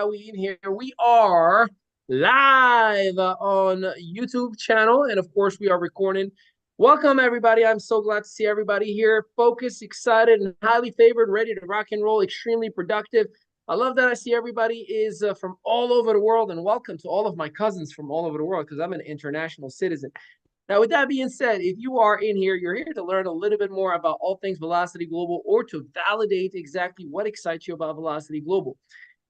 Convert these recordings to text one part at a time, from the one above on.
we in here? We are live on YouTube channel, and of course, we are recording. Welcome, everybody. I'm so glad to see everybody here. Focused, excited, and highly favored, ready to rock and roll, extremely productive. I love that I see everybody is from all over the world, and welcome to all of my cousins from all over the world because I'm an international citizen. Now, with that being said, if you are in here, you're here to learn a little bit more about all things ViLocity Global or to validate exactly what excites you about ViLocity Global.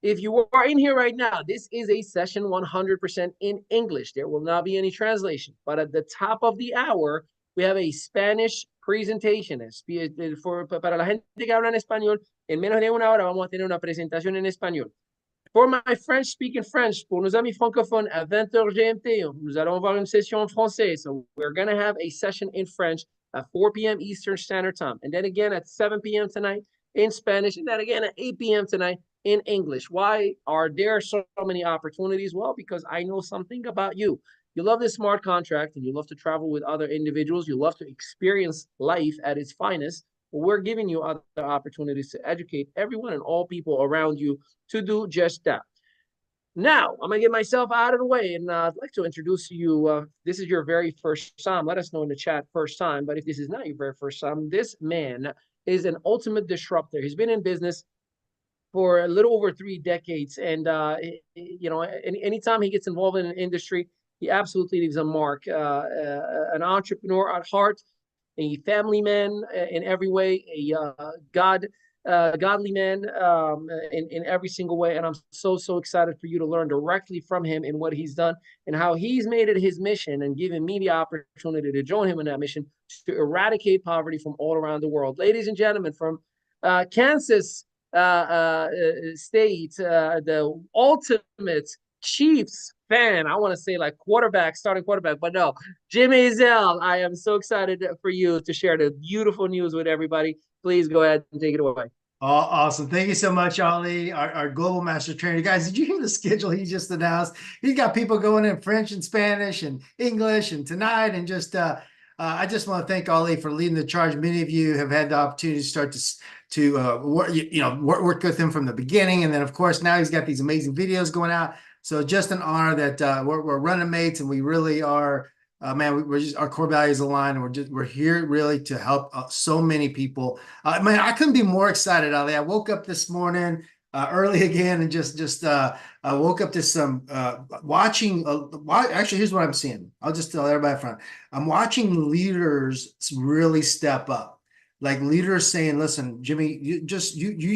If you are in here right now, this is a session 100% in English. There will not be any translation. But at the top of the hour, we have a Spanish presentation. Para la gente que habla en español, en menos de una hora vamos a tener una presentación en español. For my French-speaking French, pour nos amis francophones, à 20h GMT, nous allons avoir une session en français. So we're going to have a session in French at 4 p.m. Eastern Standard Time. And then again at 7 p.m. tonight in Spanish. And then again at 8 p.m. tonight in English. Why are there so many opportunities? Well, because I know something about you. You love this smart contract and you love to travel with other individuals. You love to experience life at its finest. Well, we're giving you other opportunities to educate everyone and all people around you to do just that. Now, I'm going to get myself out of the way, and I'd like to introduce to you. This is your very first time. Let us know in the chat first time. But if this is not your very first time, this man is an ultimate disruptor. He's been in business for a little over 3 decades. And, anytime he gets involved in an industry, he absolutely leaves a mark. An entrepreneur at heart, a family man in every way, a godly man in every single way. And I'm so excited for you to learn directly from him and what he's done and how he's made it his mission and given me the opportunity to join him in that mission to eradicate poverty from all around the world. Ladies and gentlemen, from Kansas State, the ultimate Chiefs fan. I want to say like starting quarterback, but no, Jimmy Zell. I am so excited for you to share the beautiful news with everybody. Please go ahead and take it away. Oh, awesome. Thank you so much, Ali, our global master trainer. Guys, did you hear the schedule he just announced? He's got people going in French and Spanish and English and tonight. And I just want to thank Ali for leading the charge. Many of you have had the opportunity to start to work with him from the beginning. And then, of course, now he's got these amazing videos going out. So just an honor that we're running mates, and we really are, we're just, our core values align, and we're here really to help so many people. I couldn't be more excited, Ali. I woke up this morning early again and just I woke up to some watching. Actually, here's what I'm seeing. I'll just tell everybody up front. I'm watching leaders really step up. Like leaders saying, listen, Jimmy, you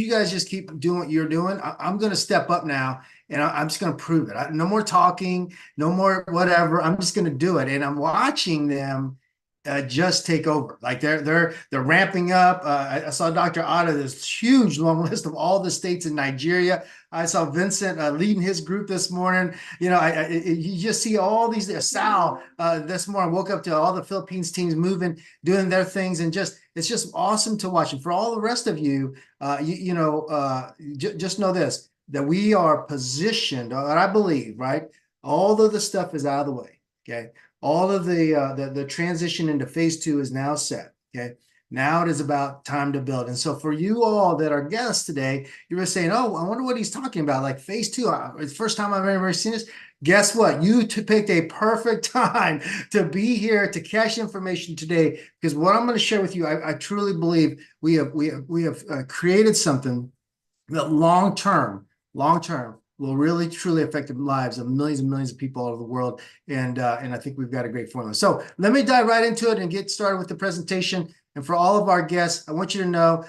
guys just keep doing what you're doing. I'm going to step up now, and I'm just going to prove it. No more talking, no more whatever. I'm just going to do it. And I'm watching them just take over. Like they're ramping up. I saw Dr. Otta, this huge long list of all the states in Nigeria. I saw Vincent leading his group this morning. You just see all these. Sal this morning woke up to all the Philippines teams moving, doing their things, and it's just awesome to watch. And for all the rest of you, just know this, that we are positioned, and I believe, right? All of the stuff is out of the way, okay? All of the transition into phase 2 is now set, okay? Now it is about time to build. And so for you all that are guests today, you were saying, oh, I wonder what he's talking about, like phase 2. It's the first time I've ever seen this. Guess what? You picked a perfect time to be here to cache information today, because what I'm going to share with you, I truly believe we have created something that long term will really truly affect the lives of millions and millions of people all over the world. And I think we've got a great formula. So let me dive right into it and get started with the presentation. And for all of our guests, I want you to know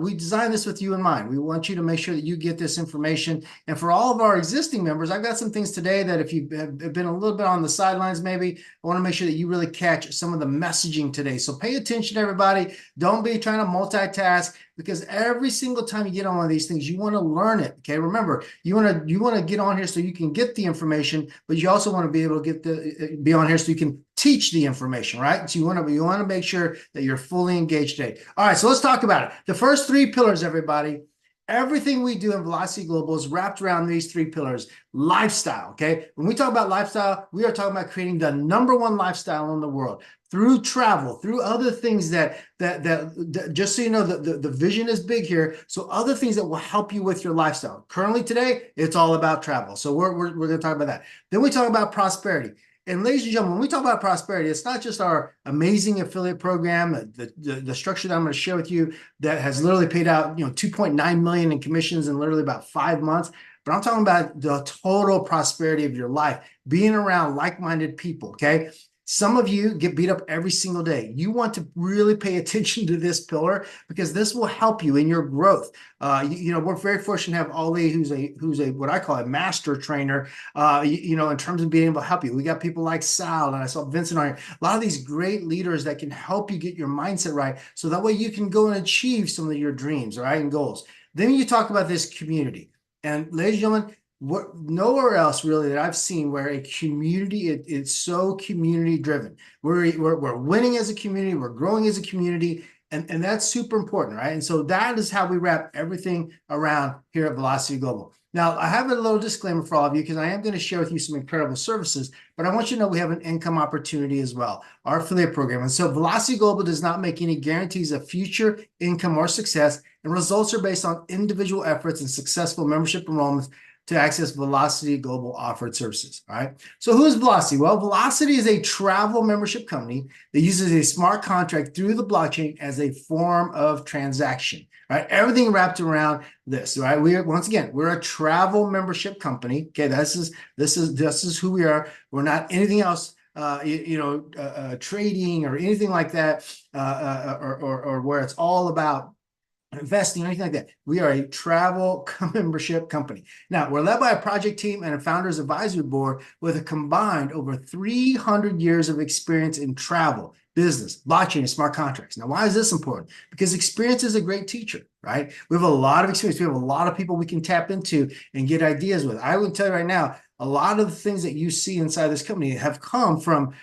we designed this with you in mind. We want you to make sure that you get this information. And for all of our existing members, I've got some things today that if you've been a little bit on the sidelines, maybe, I want to make sure that you really catch some of the messaging today. So pay attention, everybody. Don't be trying to multitask, because every single time you get on one of these things, you want to learn it. Okay, remember, you want to get on here so you can get the information, but you also want to be able to be on here so you can teach the information, right? So you want to make sure that you're fully engaged today. All right, so let's talk about it. The first 3 pillars, everybody. Everything we do in ViLocity Global is wrapped around these 3 pillars. Lifestyle, okay? When we talk about lifestyle, we are talking about creating the #1 lifestyle in the world. through travel, through other things that just so you know, the vision is big here. So other things that will help you with your lifestyle. Currently today, it's all about travel. So we're going to talk about that. Then we talk about prosperity. And ladies and gentlemen, when we talk about prosperity, it's not just our amazing affiliate program, the structure that I'm going to share with you that has literally paid out, 2.9 million in commissions in literally about 5 months. But I'm talking about the total prosperity of your life, being around like-minded people. Okay. Some of you get beat up every single day. You want to really pay attention to this pillar because this will help you in your growth. We're very fortunate to have Ali, who's a what I call a master trainer. In terms of being able to help you, we got people like Sal, and I saw Vincent on here. A lot of these great leaders that can help you get your mindset right, so that way you can go and achieve some of your dreams, all right, and goals. Then you talk about this community, and ladies and gentlemen, nowhere else really that I've seen where a community it's so community driven. We're winning as a community, we're growing as a community, and that's super important, right? And so that is how we wrap everything around here at ViLocity Global. Now, I have a little disclaimer for all of you because I am going to share with you some incredible services, but I want you to know we have an income opportunity as well, our affiliate program. And so ViLocity Global does not make any guarantees of future income or success, and results are based on individual efforts and successful membership enrollments to access ViLocity Global offered services. All right. So who is ViLocity? Well, ViLocity is a travel membership company that uses a smart contract through the blockchain as a form of transaction. Right. Everything wrapped around this. Right. We're a travel membership company. Okay. This is who we are. We're not anything else. Trading or anything like that, or where it's all about investing, anything like that. We are a travel membership company. Now, we're led by a project team and a founders advisory board with a combined over 300 years of experience in travel, business, blockchain, and smart contracts. Now, why is this important? Because experience is a great teacher, right? We have a lot of experience. We have a lot of people we can tap into and get ideas with. I would tell you right now, a lot of the things that you see inside this company have come from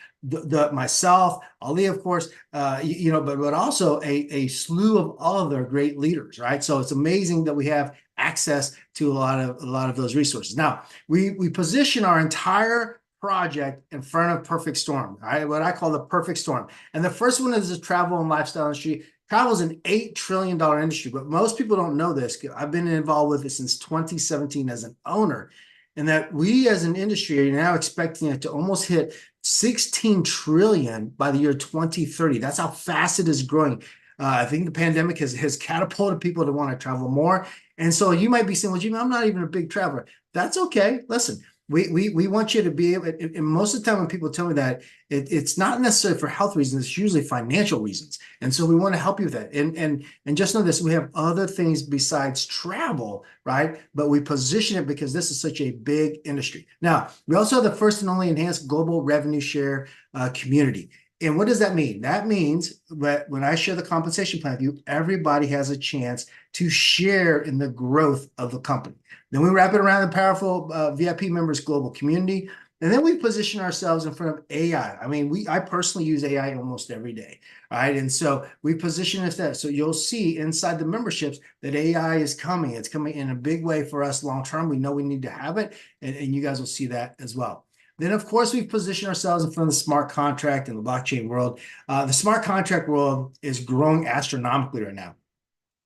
myself, Ali, of course, but also a slew of other great leaders, right? So it's amazing that we have access to a lot of those resources. Now, we position our entire project in front of perfect storm, right? What I call the perfect storm. And the first one is the travel and lifestyle industry. Travel is an $8 trillion industry, but most people don't know this. I've been involved with it since 2017 as an owner. And that we as an industry are now expecting it to almost hit 16 trillion by the year 2030. That's how fast it is growing. I think the pandemic has catapulted people to want to travel more. And so you might be saying, well, Jimmy, I'm not even a big traveler. That's okay. Listen, we want you to be able, and most of the time when people tell me that, it's not necessarily for health reasons, it's usually financial reasons. And so we want to help you with that. And just know this, we have other things besides travel, right? But we position it because this is such a big industry. Now, we also have the first and only enhanced global revenue share community. And what does that mean? That means that when I share the compensation plan with you, everybody has a chance to share in the growth of the company. Then we wrap it around the powerful VIP members global community. And then we position ourselves in front of AI. I mean, I personally use AI almost every day, right? And so we position us that. So you'll see inside the memberships that AI is coming. It's coming in a big way for us long-term. We know we need to have it, and you guys will see that as well. Then, of course, we've positioned ourselves in front of the smart contract and the blockchain world. The smart contract world is growing astronomically right now.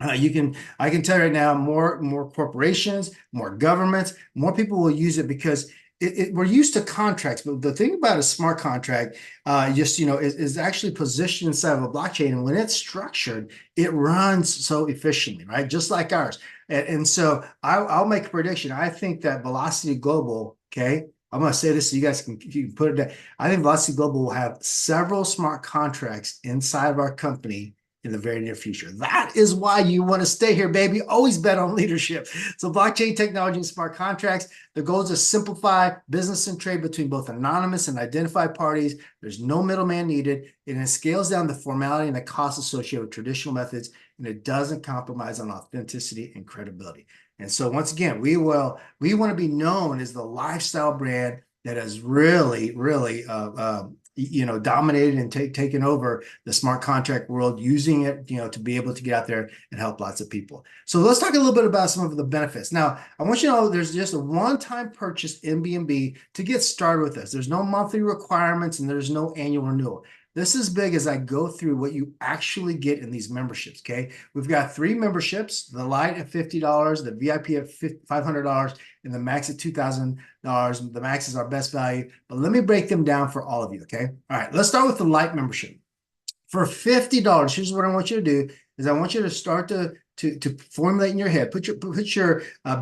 I can tell you right now, more corporations, more governments, more people will use it because we're used to contracts. But the thing about a smart contract, is actually positioned inside of a blockchain. And when it's structured, it runs so efficiently, right? Just like ours. And so I'll make a prediction. I think that ViLocity Global, okay, I'm going to say this so you guys can put it down. I think ViLocity Global will have several smart contracts inside of our company in the very near future. That is why you want to stay here, baby. Always bet on leadership. So blockchain technology and smart contracts, the goal is to simplify business and trade between both anonymous and identified parties. There's no middleman needed, and it scales down the formality and the cost associated with traditional methods, and it doesn't compromise on authenticity and credibility. And so once again, we want to be known as the lifestyle brand that has really, really dominated and taken over the smart contract world, using it, to be able to get out there and help lots of people. So let's talk a little bit about some of the benefits. Now, I want you to know there's just a one-time purchase in BNB to get started with this. There's no monthly requirements and there's no annual renewal. This is big as I go through what you actually get in these memberships. Okay. We've got 3 memberships, the light at $50, the VIP at $500, and the max at $2,000. The max is our best value, but let me break them down for all of you. Okay. All right. Let's start with the light membership. For $50, here's what I want you to do is I want you to start to formulate in your head. Put your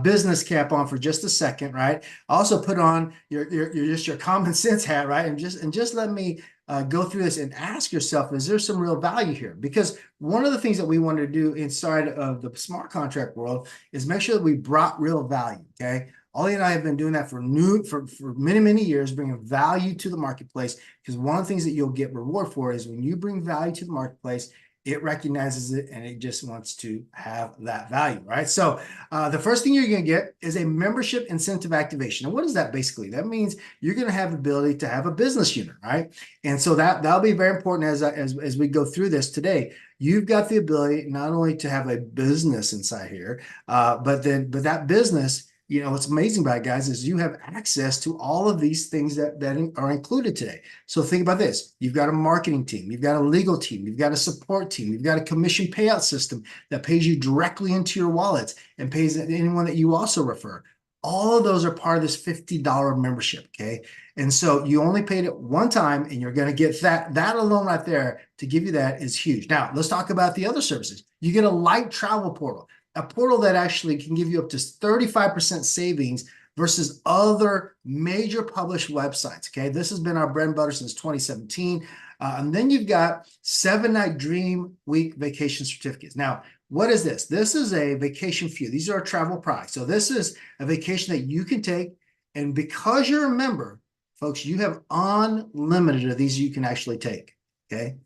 business cap on for just a second, right? Also put on your common sense hat, right? And just let me go through this and ask yourself, is there some real value here? Because one of the things that we want to do inside of the smart contract world is make sure that we brought real value. Okay. Ollie and I have been doing that for many, many years, bringing value to the marketplace. Because one of the things that you'll get reward for is when you bring value to the marketplace, it recognizes it and it just wants to have that value, right? So the first thing you're going to get is a membership incentive activation. And what is that basically? That means you're going to have the ability to have a business unit, right? And so that'll be very important as we go through this today. You've got the ability not only to have a business inside here, but that business, what's amazing about it, guys, is you have access to all of these things that are included today. So think about this. You've got a marketing team. You've got a legal team. You've got a support team. You've got a commission payout system that pays you directly into your wallets and pays anyone that you also refer. All of those are part of this $50 membership, okay? And so you only paid it one time, and you're going to get that. That alone right there to give you that is huge. Now, let's talk about the other services. You get a light travel portal. A portal that actually can give you up to 35% savings versus other major published websites. Okay, this has been our bread and butter since 2017. And then you've got 7-night Dream Week vacation certificates. Now, what is this? This is a vacation fuel. These are travel products. So this is a vacation that you can take. And because you're a member, folks, you have unlimited of these you can actually take. Okay.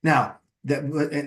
Now,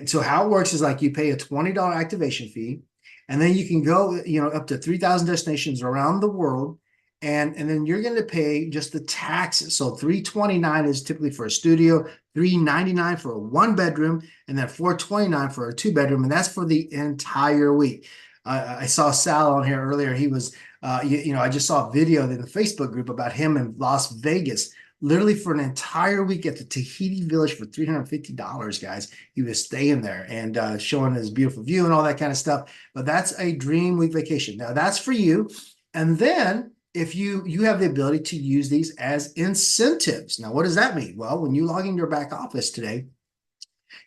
so how it works is like you pay a $20 activation fee. And then you can go, up to 3,000 destinations around the world. And then you're going to pay just the taxes. So $329 is typically for a studio, $399 for a 1-bedroom, and then $429 for a 2-bedroom. And that's for the entire week. I saw Sal on here earlier. He was, I just saw a video in the Facebook group about him in Las Vegas, literally for an entire week at the Tahiti Village for $350, guys. He was staying there and showing his beautiful view and all that kind of stuff. But that's a dream week vacation. Now that's for you. And then if you have the ability to use these as incentives. Now, what does that mean? Well, when you log into your back office today,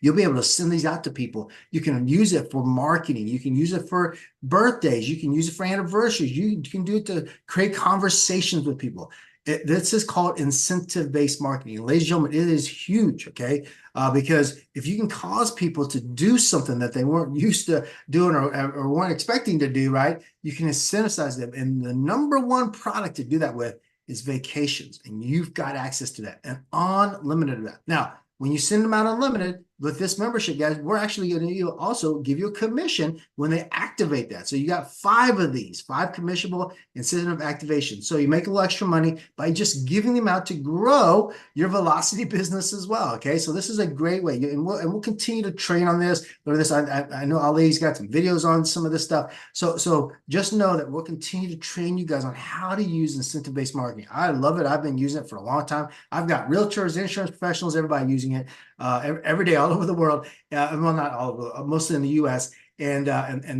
you'll be able to send these out to people. You can use it for marketing. You can use it for birthdays. You can use it for anniversaries. You can do it to create conversations with people. This is called incentive-based marketing. Ladies and gentlemen, it is huge, okay? Because if you can cause people to do something that they weren't used to doing or weren't expecting to do, right, you can incentivize them. And the number one product to do that with is vacations. And you've got access to that and unlimited of that. Now, when you send them out unlimited with this membership, guys, we're actually going to also give you a commission when they activate that. So you got 5 of these, 5 commissionable incentive activations. So you make a little extra money by just giving them out to grow your ViLocity business as well. Okay, so this is a great way, and we'll continue to train on this. I know Ali's got some videos on some of this stuff. So just know that we'll continue to train you guys on how to use incentive-based marketing. I love it. I've been using it for a long time. I've got realtors, insurance professionals, everybody using it every day all over the world. Well, not all over, mostly in the US, and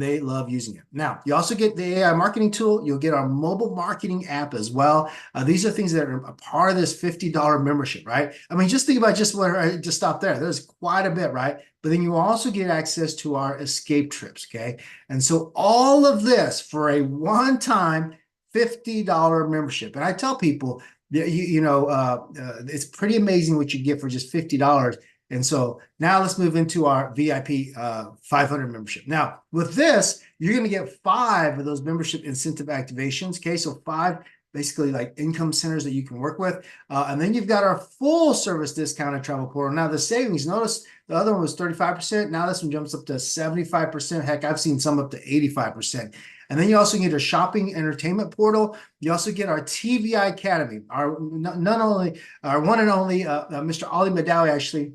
they love using it. Now, you also get the AI marketing tool. You'll get our mobile marketing app as well. These are things that are a part of this $50 membership, right? I mean, just think about just where I just stopped there. There's quite a bit, right? But then you also get access to our escape trips, okay? And so all of this for a one-time $50 membership. And I tell people, it's pretty amazing what you get for just $50. And so now let's move into our VIP 500 membership. Now, with this, you're going to get 5 of those membership incentive activations. Okay, so 5 basically like income centers that you can work with. And then you've got our full service discounted travel portal. Now, the savings, notice the other one was 35%. Now this one jumps up to 75%. Heck, I've seen some up to 85%. And then you also get a shopping entertainment portal. You also get our TVI Academy. Our not only our one and only Mr. Ali Madawi actually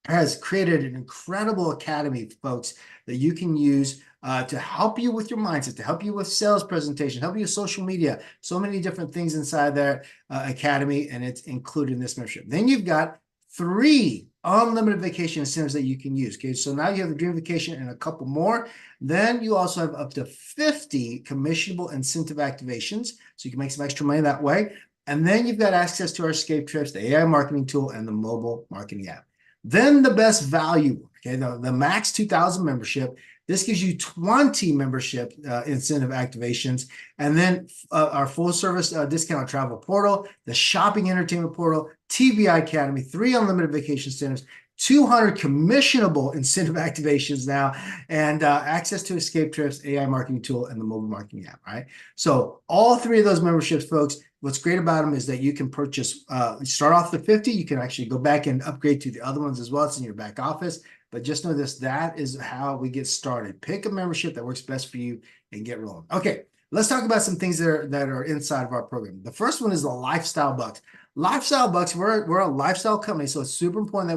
has created an incredible academy, folks, that you can use to help you with your mindset, to help you with sales presentation, help you with social media, so many different things inside their academy, and it's included in this membership. Then you've got 3 unlimited vacation incentives that you can use. Okay, so now you have the dream vacation and a couple more. Then you also have up to 50 commissionable incentive activations, so you can make some extra money that way. And then you've got access to our escape trips, the AI marketing tool, and the mobile marketing app. Then the best value, okay, the max 2000 membership. This gives you 20 membership incentive activations, and then our full service discount travel portal, the shopping entertainment portal, TVI Academy, 3 unlimited vacation incentives, 200 commissionable incentive activations now, and access to escape trips, AI marketing tool, and the mobile marketing app. Right. So all 3 of those memberships, folks. What's great about them is that you can purchase, start off the 50. You can actually go back and upgrade to the other ones as well. It's in your back office. But just know this, that is how we get started. Pick a membership that works best for you and get rolling. Okay, let's talk about some things that are inside of our program. The first one is the Lifestyle Bucks. Lifestyle Bucks, we're a lifestyle company, so it's super important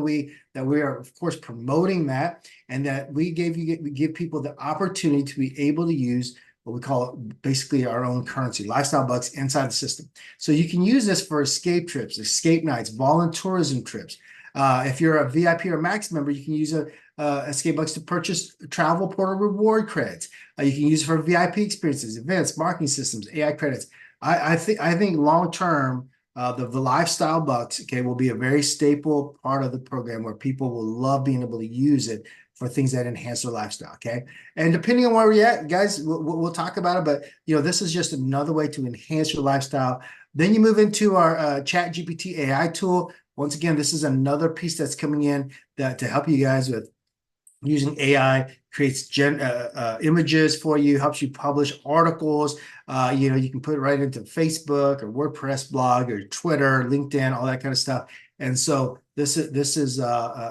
that we are, of course, promoting that, and that we give people the opportunity to be able to use what we call basically our own currency, Lifestyle Bucks, inside the system. So you can use this for escape trips, escape nights, volunteerism trips. If you're a VIP or Max member, you can use escape bucks to purchase travel portal reward credits. You can use it for VIP experiences, events, marketing systems, AI credits. I think long term, the lifestyle bucks, okay, will be a very staple part of the program where people will love being able to use it for things that enhance their lifestyle. Okay, and depending on where we're at, guys, we'll talk about it. But this is just another way to enhance your lifestyle. Then you move into our Chat GPT AI tool. Once again, this is another piece that's coming in to help you guys with using AI, creates images for you, helps you publish articles. You can put it right into Facebook or WordPress blog or Twitter, LinkedIn, all that kind of stuff. And so this is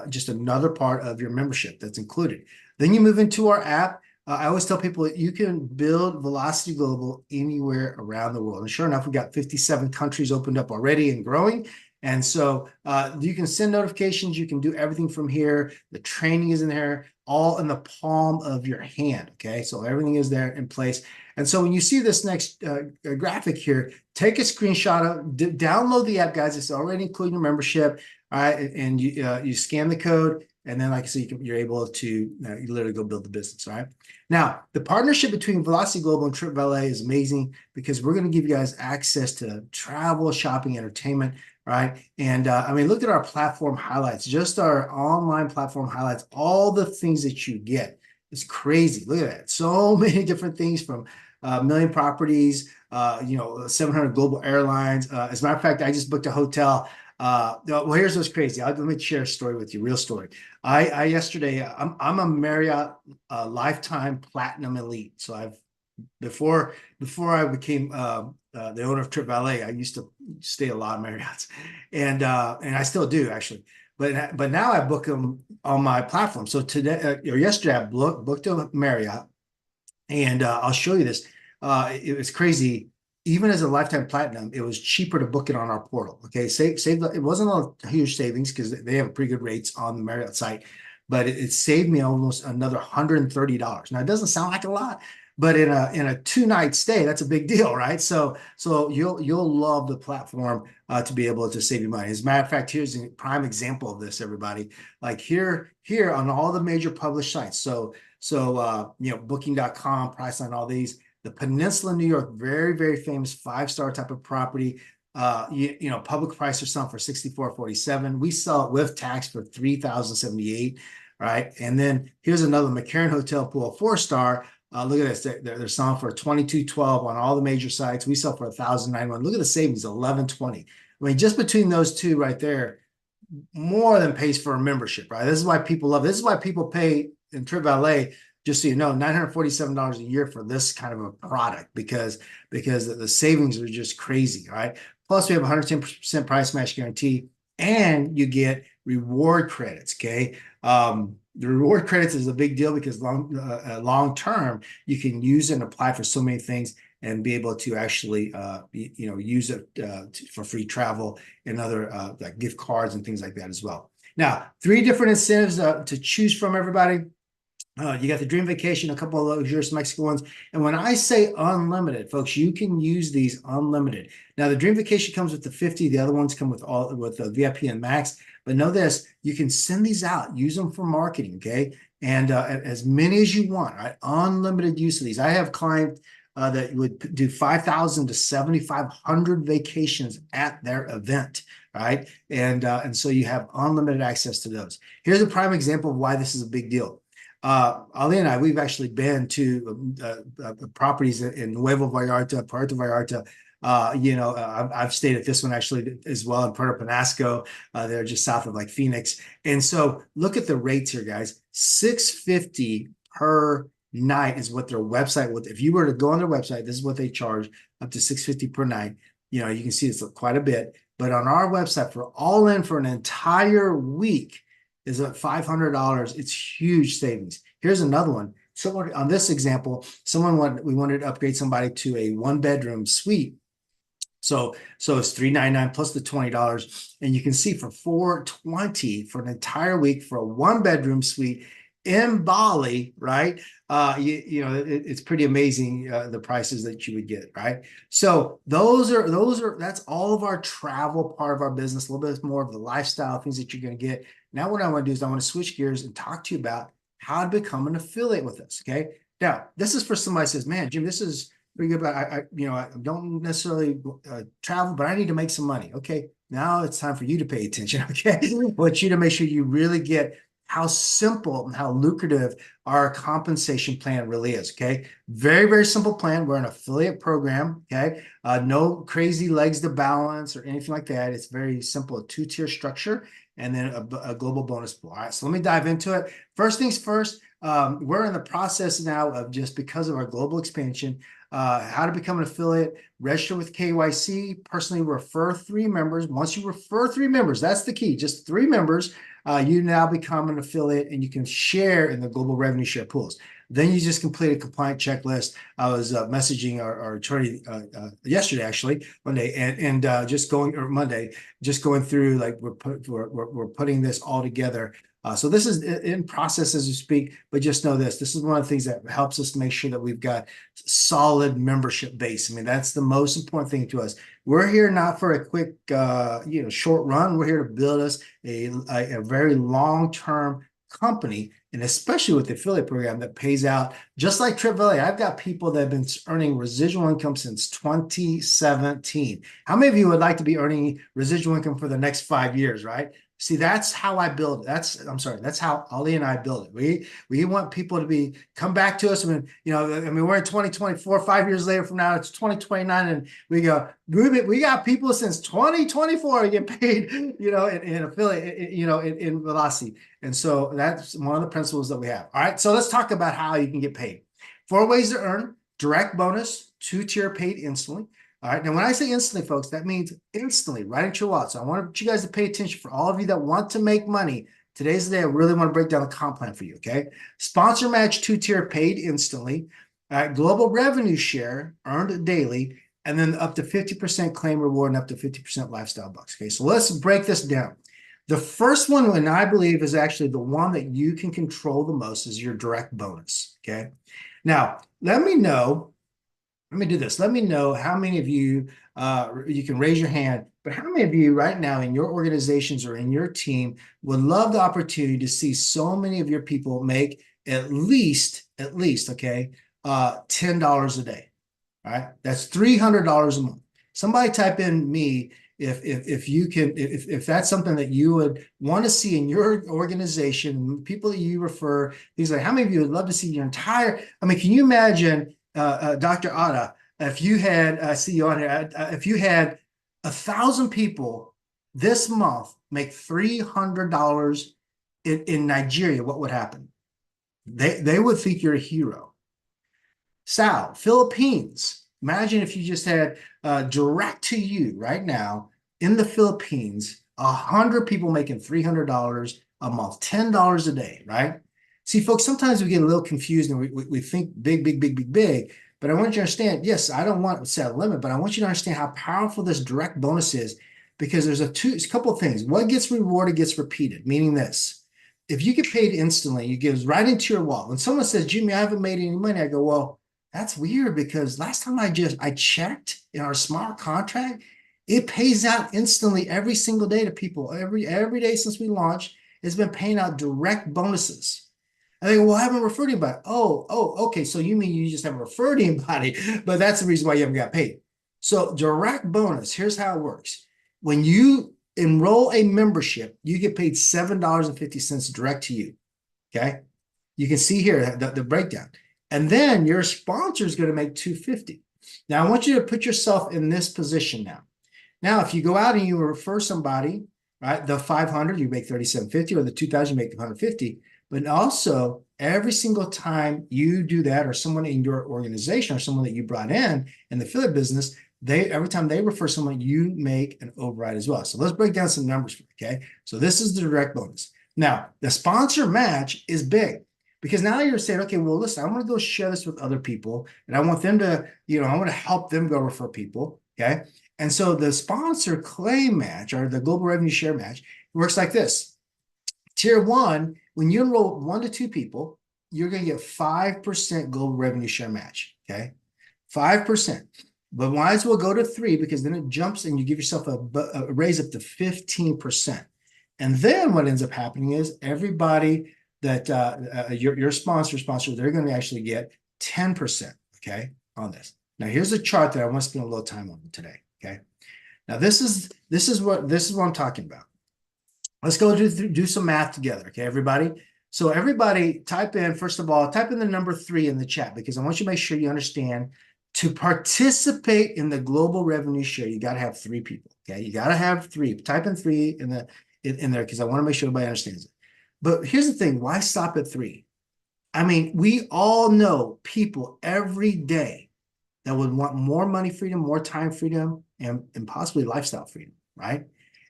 just another part of your membership that's included. Then you move into our app. I always tell people that you can build ViLocity Global anywhere around the world. And sure enough, we've got 57 countries opened up already and growing. And so you can send notifications. You can do everything from here. The training is in there, all in the palm of your hand. Okay, so everything is there in place. And so when you see this next graphic here, take a screenshot of, download the app, guys. It's already including your membership. All right, and you scan the code, and then, like I said, you're able to you literally go build the business. All right. Now, the partnership between ViLocity Global and Trip Valet is amazing because we're going to give you guys access to travel, shopping, entertainment. Right. And I mean, look at our platform highlights, just our online platform highlights, all the things that you get. It's crazy. Look at that. So many different things, from million properties, 700 global airlines. As a matter of fact, I just booked a hotel. Well, here's what's crazy. Let me share a story with you, real story. I yesterday, I'm a Marriott lifetime platinum elite. So before I became the owner of Trip Valet, I used to stay a lot of Marriotts, and I still do, actually. But now I book them on my platform. So today or yesterday, I booked a Marriott, and I'll show you this. It was crazy. Even as a lifetime platinum, it was cheaper to book it on our portal. Okay, it wasn't a huge savings because they have pretty good rates on the Marriott site, but it saved me almost another $130. Now, it doesn't sound like a lot, but in a 2-night stay, that's a big deal, right? So you'll love the platform to be able to save you money. As a matter of fact, here's a prime example of this, everybody. Like here on all the major published sites. So Booking.com, Priceline, all these. The Peninsula, New York, very, very famous 5-star type of property. Public price or something for $64.47. We sell it with tax for $3,078. Right. And then here's another McCarran Hotel Pool, 4-star. Look at this. They're selling for $22.12 on all the major sites. We sell for $1,091. Look at the savings, $1,120. I mean, just between those two right there, more than pays for a membership, right? This is why people love it. This is why people pay in Trip Valet, just so you know, $947 a year for this kind of a product, because the savings are just crazy, right? Plus, we have 110% price match guarantee, and you get reward credits. Okay, the reward credits is a big deal because long term you can use it and apply for so many things and be able to actually use it for free travel and other like gift cards and things like that as well. Now, 3 different incentives to choose from, everybody. You got the Dream Vacation, a couple of luxurious Mexican ones. And when I say unlimited, folks, you can use these unlimited. Now, the Dream Vacation comes with the 50. The other ones come with the VIP and Max. But know this, you can send these out, use them for marketing, okay? And as many as you want, right? Unlimited use of these. I have clients that would do 5,000 to 7,500 vacations at their event, right? And so you have unlimited access to those. Here's a prime example of why this is a big deal. Ali and I, we've actually been to properties in Nuevo Vallarta, Puerto Vallarta. I've stayed at this one actually as well in Puerto Penasco. They're just south of like Phoenix. And so look at the rates here, guys. $650 per night is what their website would. If you were to go on their website, this is what they charge, up to $650 per night. You know, you can see it's quite a bit. But on our website, for all in for an entire week, is at $500. It's huge savings. Here's another one. Someone on this example, we wanted to upgrade somebody to a 1-bedroom suite. So it's $399 plus the $20. And you can see for $420 for an entire week for a 1-bedroom suite in Bali, right? It's pretty amazing the prices that you would get, right? So that's all of our travel part of our business, a little bit more of the lifestyle things that you're going to get. Now, what I want to do is I want to switch gears and talk to you about how to become an affiliate with us. Okay. Now, this is for somebody who says, man, Jim, this is pretty good, but I don't necessarily travel, but I need to make some money. Okay. Now it's time for you to pay attention. Okay. I want you to make sure you really get how simple and how lucrative our compensation plan really is. Okay. Very, very simple plan. We're an affiliate program. Okay. No crazy legs to balance or anything like that. It's very simple, a 2-tier structure, and then a global bonus pool. All right. So let me dive into it. First things first, we're in the process now of, just because of our global expansion, how to become an affiliate, register with KYC, personally refer 3 members. Once you refer 3 members, that's the key, just 3 members, you now become an affiliate and you can share in the global revenue share pools. Then you just complete a compliant checklist. I was messaging our attorney yesterday, actually, Monday, and just going, or Monday, just going through, like, we're putting this all together. So this is in process as we speak, but just know this is one of the things that helps us to make sure that we've got solid membership base. I mean, that's the most important thing to us. We're here not for a quick, short run. We're here to build us a very long-term company, and especially with the affiliate program that pays out, just like Trip Valley. I've got people that have been earning residual income since 2017. How many of you would like to be earning residual income for the next 5 years, right? See, that's how I build it. That's how Ali and I build it. We want people to come back to us. We're in 2024, 5 years later from now, it's 2029. And we go, we got people since 2024 to get paid, in affiliate, in ViLocity. And so that's one of the principles that we have. All right. So let's talk about how you can get paid. 4 ways to earn: direct bonus, 2-tier paid instantly. All right. Now, when I say instantly, folks, that means instantly, right into your wallet. So I want you guys to pay attention. For all of you that want to make money, today's the day I really want to break down the comp plan for you. Okay. Sponsor match, 2-tier paid instantly. All right. Global revenue share earned daily, and then up to 50% claim reward and up to 50% lifestyle bucks. Okay. So let's break this down. The first one, and I believe is actually the one that you can control the most, is your direct bonus. Okay. Now, let me do this. Let me know how many of you, you can raise your hand, but how many of you right now in your organizations or in your team would love the opportunity to see so many of your people make at least, okay, $10 a day. All right. That's $300 a month. Somebody type in me if you can, if that's something that you would want to see in your organization, people that you refer, things like, how many of you would love to see your entire, can you imagine, Dr. Ada, if you had, I see you on here, if you had 1,000 people this month make $300 in Nigeria, what would happen? They would think you're a hero. Sal, Philippines. Imagine if you just had direct to you right now in the Philippines, 100 people making $300 a month, $10 a day, right? See, folks, sometimes we get a little confused and we think big, but I want you to understand, yes, I don't want to set a limit, but I want you to understand how powerful this direct bonus is, because there's a couple of things. What gets rewarded gets repeated, meaning this: if you get paid instantly, it goes right into your wallet. When someone says, Jimmy, I haven't made any money, I go, well, that's weird because last time I checked in our smart contract, it pays out instantly every single day to people. Every day since we launched, it's been paying out direct bonuses. I think, well, I haven't referred anybody. Okay. So you mean you just haven't referred anybody, but that's the reason why you haven't got paid. So direct bonus, here's how it works. When you enroll a membership, you get paid $7.50 direct to you. Okay. You can see here the breakdown. And then your sponsor is going to make $250. Now I want you to put yourself in this position now. Now, if you go out and you refer somebody, right, the 500, you make 37.50, or the 2,000, you make 150. But also, every single time you do that, or someone in your organization, or someone that you brought in the affiliate business, every time they refer someone, you make an override as well. So let's break down some numbers for you, okay? So this is the direct bonus. Now, the sponsor match is big because now you're saying, okay, well, listen, I'm going to go share this with other people, and I want them to, I want to help them go refer people, okay? And so the sponsor claim match, or the global revenue share match, works like this. Tier 1, when you enroll 1 to 2 people, you're going to get 5% global revenue share match, okay? 5%. But might as well go to 3 because then it jumps and you give yourself a raise up to 15%. And then what ends up happening is everybody that your sponsor, they're going to actually get 10%, okay, on this. Now, here's a chart that I want to spend a little time on today, okay? Now, this is what I'm talking about. Let's go do some math together, okay, everybody? So everybody type in, first of all, type in the number 3 in the chat because I want you to make sure you understand to participate in the global revenue share, you got to have 3 people, okay? You got to have 3. Type in 3 in there because I want to make sure everybody understands it. But here's the thing, why stop at 3? I mean, we all know people every day that would want more money freedom, more time freedom, and possibly lifestyle freedom, right?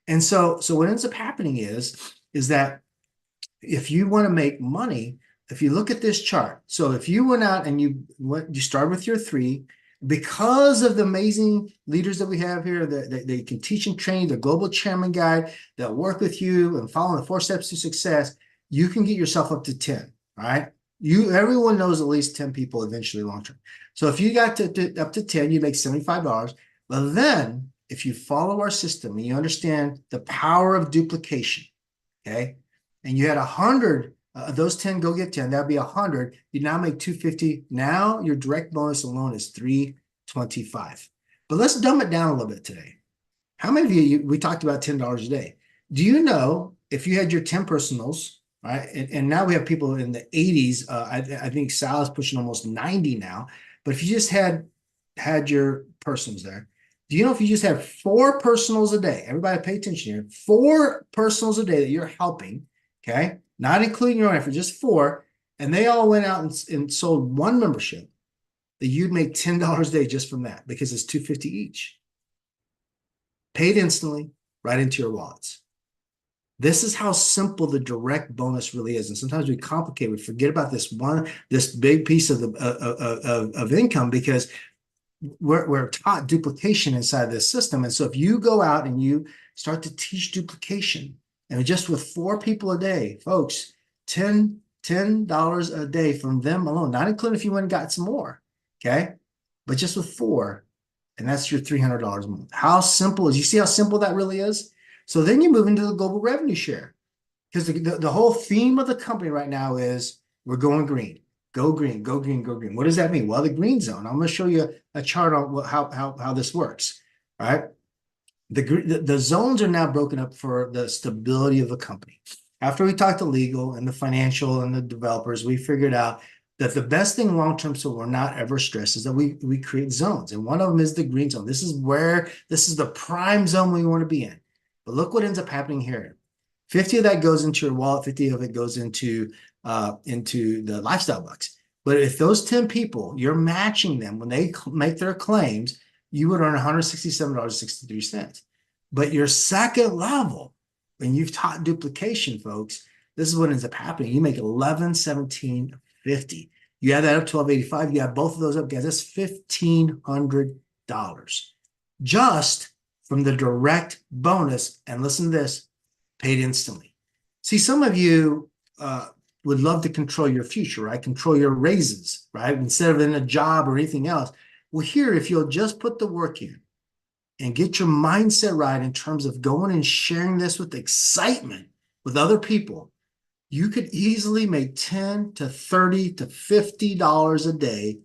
And so what ends up happening is that if you want to make money, if you look at this chart, so if you went out and you started with your 3, because of the amazing leaders that we have here, that they can teach and train, the global chairman guide that work with you and follow the 4 steps to success, you can get yourself up to 10, right? Everyone knows at least 10 people eventually long term. So if you got up to 10, you make $75. But then if you follow our system and you understand the power of duplication, okay, and you had 100 those 10 go get 10, that'd be 100. You now make 250. Now your direct bonus alone is 325. But let's dumb it down a little bit today. How many of you, we talked about $10 a day. Do you know if you had your 10 personals, right? And now we have people in the 80s. I think Sal is pushing almost 90 now. But if you just had your personals there, do you know if you just have 4 personals a day, everybody pay attention here, 4 personals a day that you're helping, okay, not including your own effort, just 4, and they all went out and sold 1 membership, that you'd make $10 a day just from that because it's $250 each. Paid instantly, right into your wallets. This is how simple the direct bonus really is. And sometimes we complicate, we forget about this big piece of income because we're taught duplication inside this system. And so if you go out and you start to teach duplication, and just with 4 people a day, folks, $10 a day from them alone, not including if you went and got some more, okay? But just with 4, and that's your $300 a month. How simple is, you see how simple that really is? So then you move into the global revenue share because the whole theme of the company right now is we're going green. Go green, go green, go green. What does that mean? Well, the green zone. I'm going to show you a chart on how this works, right? The zones are now broken up for the stability of the company. After we talked to legal and the financial and the developers, we figured out that the best thing long-term, so we're not ever stressed, is that we create zones. And one of them is the green zone. This is the prime zone we want to be in. But look what ends up happening here. 50 of that goes into your wallet, 50 of it goes into the lifestyle bucks. But if those 10 people, you're matching them when they make their claims, you would earn $167.63. But your second level, when you've taught duplication, folks, this is what ends up happening. You make $1117.50. You add that up, $1285. You add both of those up, guys, that's $1,500 just from the direct bonus. And listen to this, paid instantly. See, some of you uh, would love to control your future, right? Control your raises, right? Instead of in a job or anything else. Well, here, if you'll just put the work in and get your mindset right in terms of going and sharing this with excitement with other people, you could easily make 10 to 30 to $50 a day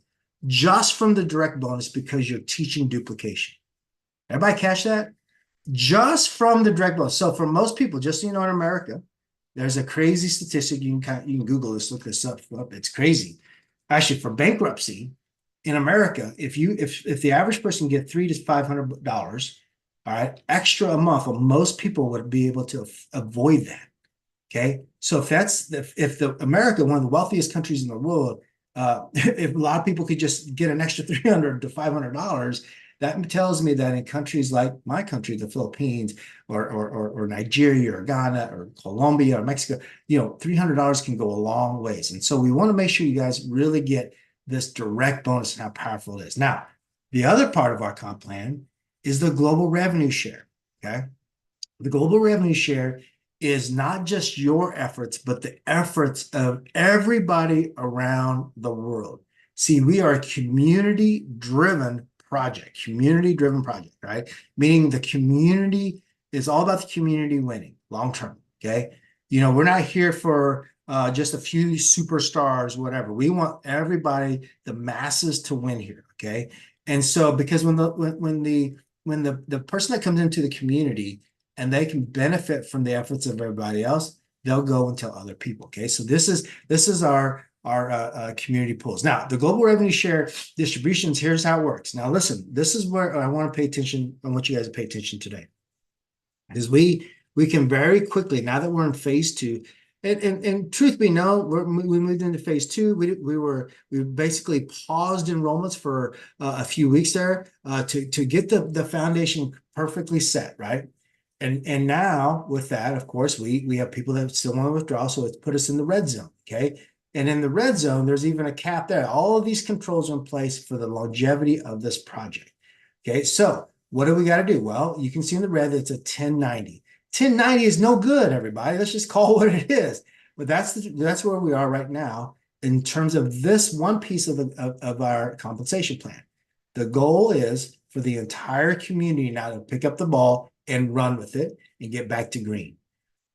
just from the direct bonus because you're teaching duplication. Everybody catch that? Just from the direct bonus. So for most people, just so you know, in America, there's a crazy statistic. You can Google this, look this up. It's crazy. Actually, for bankruptcy in America, if the average person get $300 to $500, all right, extra a month, well, most people would be able to avoid that. Okay, so if the America, one of the wealthiest countries in the world, if a lot of people could just get an extra $300 to $500, that tells me that in countries like my country, the Philippines, or Nigeria, or Ghana, or Colombia, or Mexico, $300 can go a long ways. And so we want to make sure you guys really get this direct bonus and how powerful it is. Now, the other part of our comp plan is the global revenue share. Okay, the global revenue share is not just your efforts, but the efforts of everybody around the world. See, we are a community-driven project, right? Meaning the community is all about the community winning long term, okay? We're not here for just a few superstars, whatever. We want everybody, the masses, to win here, okay? And so, because when the person that comes into the community and they can benefit from the efforts of everybody else, they'll go and tell other people. Okay, so this is our community pools. Now, the global revenue share distributions. Here's how it works. Now, listen. This is where I want to pay attention. I want you guys to pay attention today, because we can very quickly, now that we're in phase two. And truth be known, we moved into phase two. We basically paused enrollments for a few weeks there to get the foundation perfectly set, right? And now with that, of course, we have people that still want to withdraw, so it's put us in the red zone. Okay. And in the red zone, there's even a cap there. All of these controls are in place for the longevity of this project. Okay. So what do we got to do? Well, you can see in the red, it's a 1090. 1090 is no good, everybody. Let's just call it what it is. But that's where we are right now in terms of this one piece of our compensation plan. The goal is for the entire community now to pick up the ball and run with it and get back to green.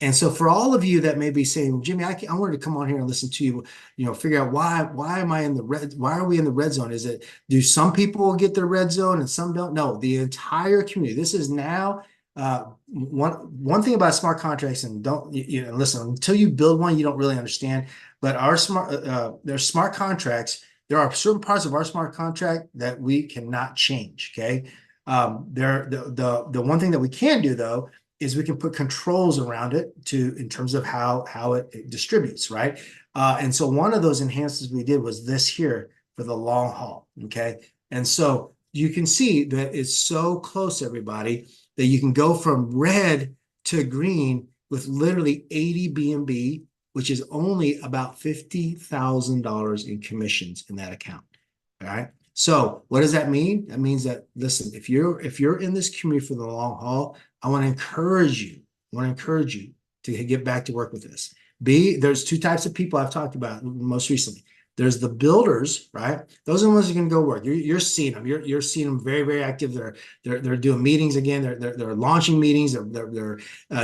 And so for all of you that may be saying, Jimmy, I wanted to come on here and listen to you, figure out why am I in the red? Why are we in the red zone? Do some people get the red zone and some don't? No, the entire community. This is now one thing about smart contracts, and don't listen, until you build one, you don't really understand. But there's smart contracts. There are certain parts of our smart contract that we cannot change. Okay. The one thing that we can do though is we can put controls around it in terms of how it distributes, right? And so one of those enhancements we did was this here for the long haul, okay? And so you can see that it's so close, everybody, that you can go from red to green with literally 80 BNB, which is only about $50,000 in commissions in that account, all right? So what does that mean? That means that, listen, if you're in this community for the long haul, I want to encourage you to get back to work with this. There's two types of people I've talked about most recently. There's the builders, right? Those are the ones who can go work. You're seeing them. You're seeing them very, very active. They're doing meetings again. They're launching meetings. They're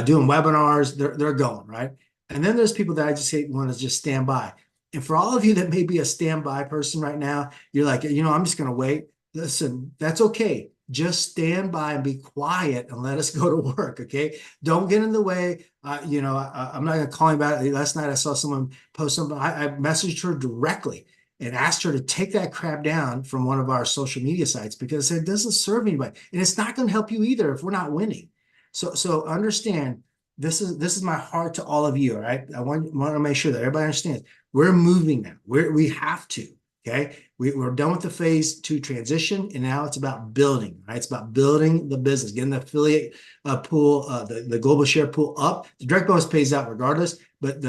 doing webinars. They're going, right? And then there's people that I just want to just stand by. And for all of you that may be a standby person right now, you're like, I'm just going to wait. Listen, that's okay. Just stand by and be quiet and let us go to work, okay? Don't get in the way. I'm not going to call you about it. Last night I saw someone post something. I messaged her directly and asked her to take that crap down from one of our social media sites because it doesn't serve anybody. And it's not going to help you either if we're not winning. So understand, this is my heart to all of you, all right? I want to make sure that everybody understands. We're moving now. We have to, okay? We're done with the phase two transition, and now it's about building, right? It's about building the business, getting the affiliate pool, the global share pool up. The direct bonus pays out regardless, but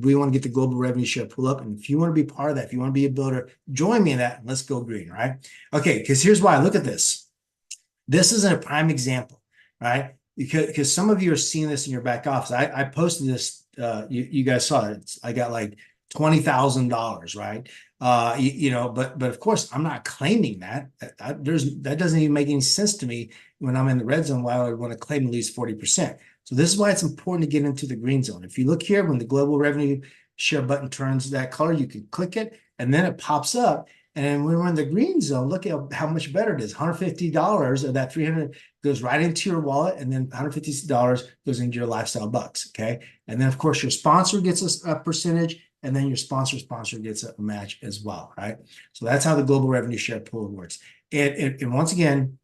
we want to get the global revenue share pool up. And if you want to be part of that, if you want to be a builder, join me in that, and let's go green, right? Okay, because here's why. Look at this. This is a prime example, right? Because some of you are seeing this in your back office. I posted this you guys saw it. I got like $20,000, right? But of course, I'm not claiming that. That doesn't even make any sense to me when I'm in the red zone. Why I would want to claim at least 40%. So this is why it's important to get into the green zone. If you look here, when the global revenue share button turns that color, you can click it, and then it pops up. And when we're in the green zone, look at how much better it is. $150 of that 300 goes right into your wallet, and then $150 goes into your lifestyle bucks. Okay. And then, of course, your sponsor gets a percentage, and then your sponsor gets a match as well. Right. So that's how the global revenue share pool works. And once again,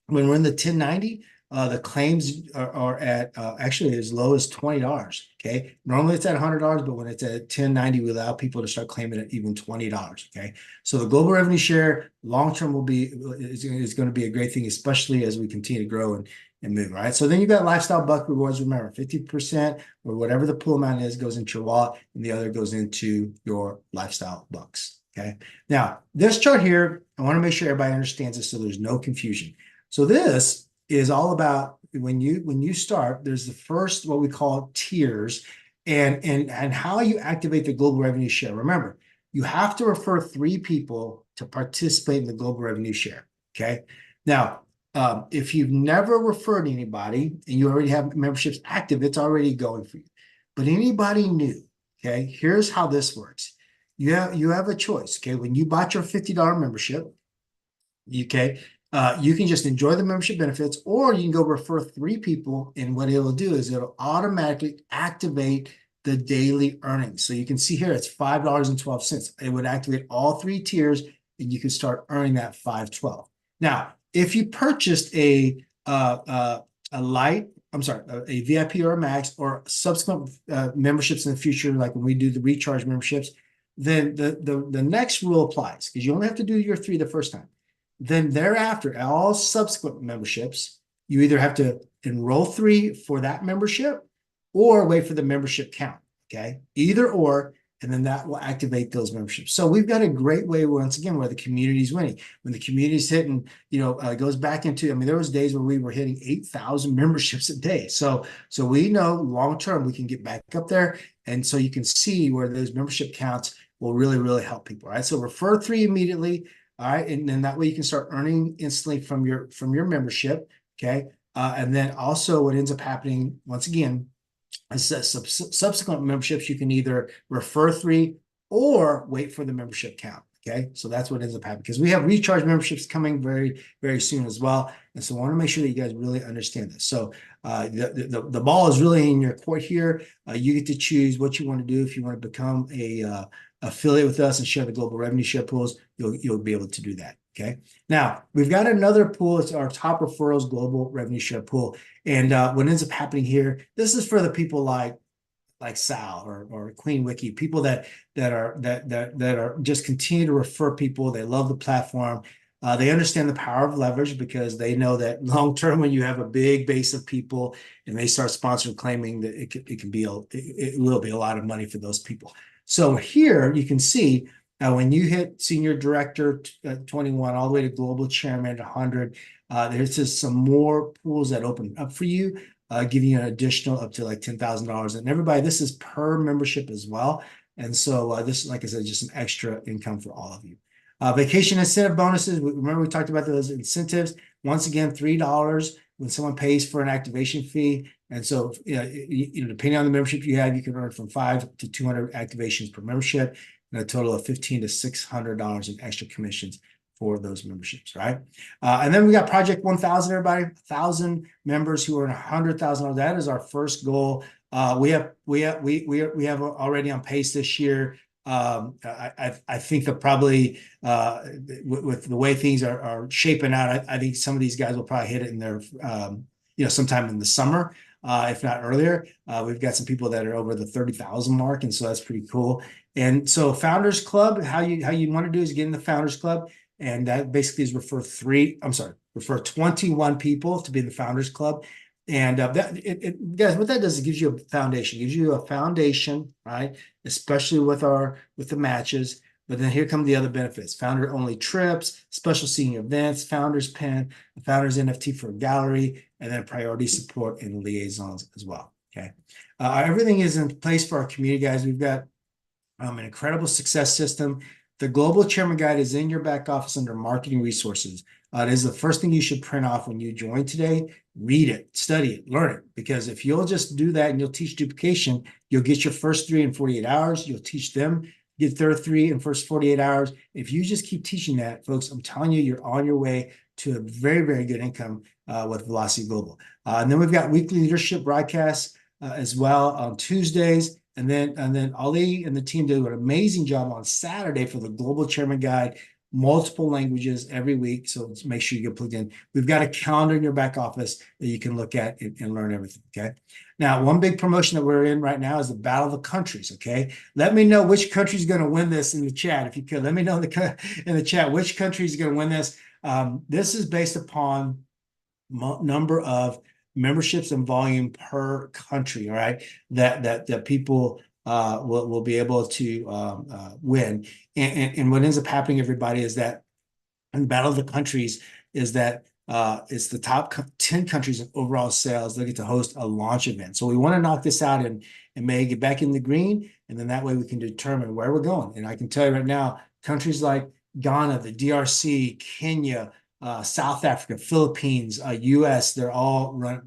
when we're in the 1090, the claims are at actually as low as $20. Okay. Normally it's at $100, but when it's at 1090, we allow people to start claiming at even $20. Okay. So the global revenue share long term is going to be a great thing, especially as we continue to grow and move. Right. So then you've got lifestyle buck rewards. Remember, 50% or whatever the pool amount is goes into your wallet, and the other goes into your lifestyle bucks. Okay. Now, this chart here, I want to make sure everybody understands this so there's no confusion. So this is all about when you start, there's the first, what we call tiers, and how you activate the global revenue share. Remember, you have to refer 3 people to participate in the global revenue share. Okay. Now, if you've never referred anybody and you already have memberships active, it's already going for you. But anybody new, okay, here's how this works. You have a choice. Okay. When you bought your $50 membership, okay, you can just enjoy the membership benefits, or you can go refer 3 people, and what it'll do is it'll automatically activate the daily earnings. So you can see here it's $5.12. It would activate all 3 tiers, and you can start earning that $5.12. Now, if you purchased a light, a VIP or a max or subsequent memberships in the future, like when we do the recharge memberships, then the next rule applies, because you only have to do your 3 the first time. Then thereafter, all subsequent memberships, you either have to enroll 3 for that membership or wait for the membership count. Okay. Either or, and then that will activate those memberships. So we've got a great way, once again, where the community's winning. When the community's hitting, goes back into, I mean, there was days where we were hitting 8,000 memberships a day. So we know long term we can get back up there. And so you can see where those membership counts will really, really help people. Right. So refer 3 immediately. All right. And then that way you can start earning instantly from your membership. Okay. And then also what ends up happening, once again, is that subsequent memberships, you can either refer 3 or wait for the membership count. Okay. So that's what ends up happening, because we have recharge memberships coming very, very soon as well. And so I want to make sure that you guys really understand this. So the ball is really in your court here. You get to choose what you want to do. If you want to become a affiliate with us and share the global revenue share pools, you'll be able to do that. Okay. Now we've got another pool. It's our top referrals global revenue share pool. And what ends up happening here, this is for the people like Sal or Queen Wiki, people that are just continue to refer people. They love the platform. They understand the power of leverage, because they know that long term, when you have a big base of people and they start sponsoring, claiming, that it will be a lot of money for those people. So here you can see when you hit senior director 21 all the way to global chairman 100, there's just some more pools that open up for you, giving you an additional up to like $10,000. And everybody, this is per membership as well. And so this, like I said, just an extra income for all of you. Vacation incentive bonuses. Remember, we talked about those incentives. Once again, $3 when someone pays for an activation fee. And so, depending on the membership you have, you can earn from 5 to 200 activations per membership, and a total of $1,500 to $600 in extra commissions for those memberships, right? And then we got Project 1,000, everybody, 1,000 members who earn $100,000. That is our first goal. We have already on pace this year. I think that probably with the way things are shaping out, I think some of these guys will probably hit it in their sometime in the summer, if not earlier. We've got some people that are over the 30,000 mark, and so that's pretty cool. And so Founders Club, how you want to do is get in the Founders Club, and that basically is refer 21 people to be in the Founders Club. And guys, what that does is it gives you a foundation. It gives you a foundation, right? Especially with the matches. But then here come the other benefits: founder only trips, special senior events, founders pen, founders NFT for a gallery, and then priority support and liaisons as well. Okay. Everything is in place for our community, guys. We've got an incredible success system. The Global Chairman Guide is in your back office under marketing resources. It is the first thing you should print off when you join today. Read it, study it, learn it. Because if you'll just do that and you'll teach duplication, you'll get your first 3 in 48 hours. You'll teach them, get their 3 in first 48 hours. If you just keep teaching that, folks, I'm telling you, you're on your way to a very, very good income with ViLocity Global. And then we've got weekly leadership broadcasts as well on Tuesdays. And then Ali and the team do an amazing job on Saturday for the Global Chairman Guide, multiple languages every week. So make sure you get plugged in. We've got a calendar in your back office that you can look at and learn everything. Okay. Now, one big promotion that we're in right now is the Battle of the Countries. Okay. Let me know which country is going to win this in the chat. If you could, let me know in the chat which country is going to win this. This is based upon number of memberships and volume per country, all right, that people will be able to win. And what ends up happening, everybody, is that in Battle of the Countries is that it's the top 10 countries in overall sales. They get to host a launch event. So we want to knock this out and may get back in the green, and then that way we can determine where we're going. And I can tell you right now, countries like Ghana, the DRC, Kenya, South Africa, Philippines, US, they're all run,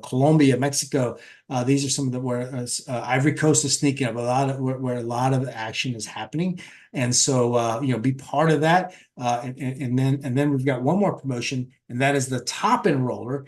Colombia, Mexico. These are some of the where Ivory Coast is sneaking up a lot of where a lot of action is happening. And so, be part of that. And then we've got one more promotion, and that is the top enroller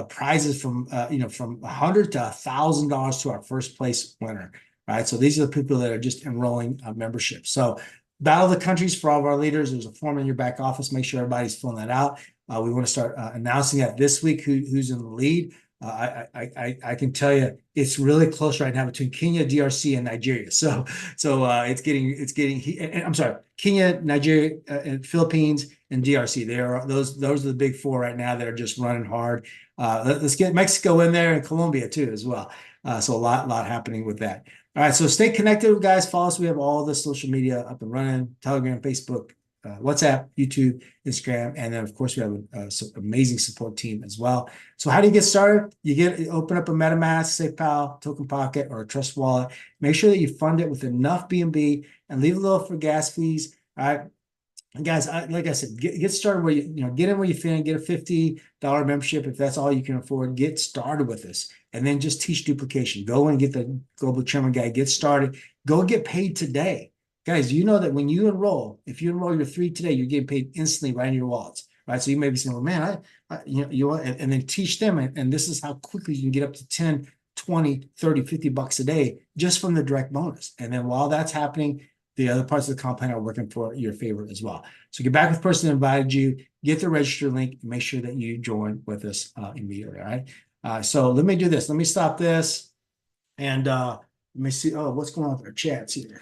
prizes from from $100 to $1,000 to our first place winner. Right. So these are the people that are just enrolling membership. So Battle of the Countries for all of our leaders. There's a form in your back office. Make sure everybody's filling that out. We want to start announcing that this week who's in the lead. I can tell you it's really close right now between Kenya, DRC, and Nigeria. So it's getting. And I'm sorry, Kenya, Nigeria, and Philippines and DRC. Those are the big four right now that are just running hard. Let's get Mexico in there and Colombia too as well. So a lot happening with that. All right, so stay connected, guys. Follow us. We have all the social media up and running: Telegram, Facebook, WhatsApp, YouTube, Instagram, and then of course we have an amazing support team as well. So how do you get started? You open up a MetaMask, SafePal, Token Pocket, or a Trust Wallet. Make sure that you fund it with enough BNB and leave a little for gas fees. All right. And guys, like I said, get started where get in where you fit in, get a $50 membership if that's all you can afford. Get started with this, and then just teach duplication. Go and get the Global Chairman Guide. Get started. Go get paid today, guys. You know that when you enroll, if you enroll your 3 today, you're getting paid instantly right in your wallets, right? So you may be saying, well, man, and then teach them, and this is how quickly you can get up to 10, 20, 30, $50 a day just from the direct bonus. And then while that's happening, the other parts of the compound are working for your favor as well. So get back with the person that invited you, get the register link, and make sure that you join with us immediately, all right? So let me do this. Let me stop this, and let me see. Oh, what's going on with our chats here?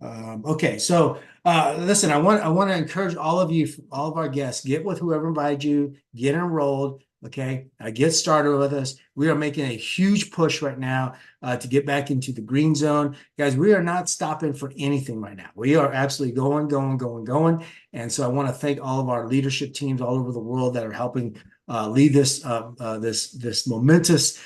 Okay, so listen, I want to encourage all of you, all of our guests, get with whoever invited you, get enrolled. Okay, get started with us. We are making a huge push right now to get back into the green zone. Guys, we are not stopping for anything right now. We are absolutely going. And so I want to thank all of our leadership teams all over the world that are helping lead this this momentous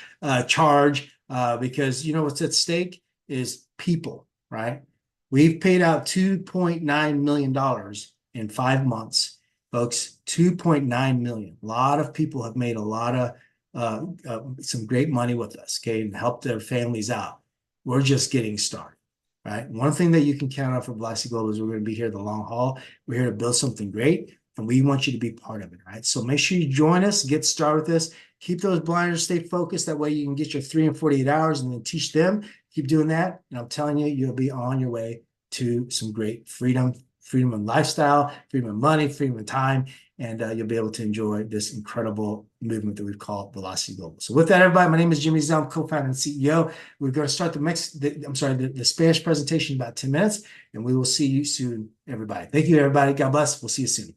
charge because what's at stake is people, right? We've paid out $2.9 million in 5 months. Folks, 2.9 million. A lot of people have made a lot of some great money with us, okay, and helped their families out. We're just getting started, right? One thing that you can count on for ViLocity Global is we're going to be here the long haul. We're here to build something great, and we want you to be part of it, right? So make sure you join us, get started with this. Keep those blinders, stay focused. That way you can get your 3 in 48 hours and then teach them. Keep doing that, and I'm telling you, you'll be on your way to some great freedom of lifestyle, freedom of money, freedom of time, and you'll be able to enjoy this incredible movement that we've called ViLocity Global. So with that, everybody, my name is Jimmy Zell, co-founder and CEO. We're going to start the Spanish presentation in about 10 minutes, and we will see you soon, everybody. Thank you, everybody. God bless. We'll see you soon.